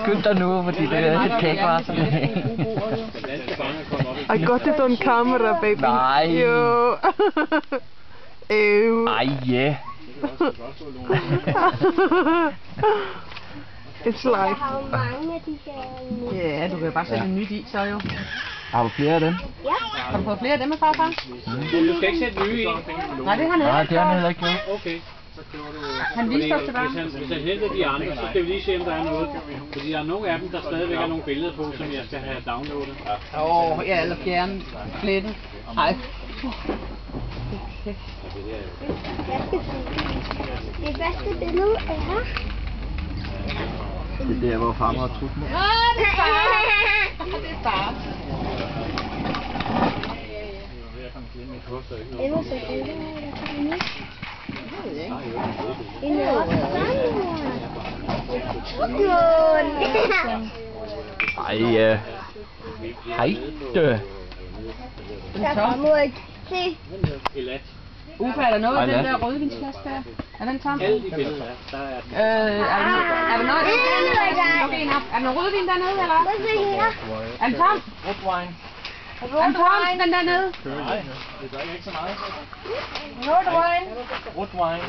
Skynd dig nu, fordi det kan ikke vare så længe. I got it on camera, baby. Nej. Jo. Ej, ja. It's life. Jeg har jo mange af de her. Ja, du kan bare sætte en nyt i, så jo. Har du flere af dem? Ja. Har du fået flere af dem med farfar? Du skal ikke sætte nye i. Nej, det har han Nej, ikke. det har han heller ikke gjort. Okay. Han viste os det bare. Hvis han henter de andre, så skal vi lige se, om der er noget. Fordi der er nogle af dem, der stadigvæk er nogle billeder på, som jeg skal have downloadet. Ja, eller fjerne plettet. Nej. Jeg skal se. Det første billede er her. Det er der, hvor farmor har trudt med. Det er far. Det er far. Det var så det, en Ej, hej dø. der kommer ikke se. Uffe, er der noget af den der rødvinsflaske der? Er den tom? Alle de billeder, der er den. Er der noget af den der? Okay, er der noget rødvin dernede, eller? Hvad se her? Er den tom? Rødvin. Er den tom, den dernede? Nej, det er ikke så meget. Rødvin. Rødvin.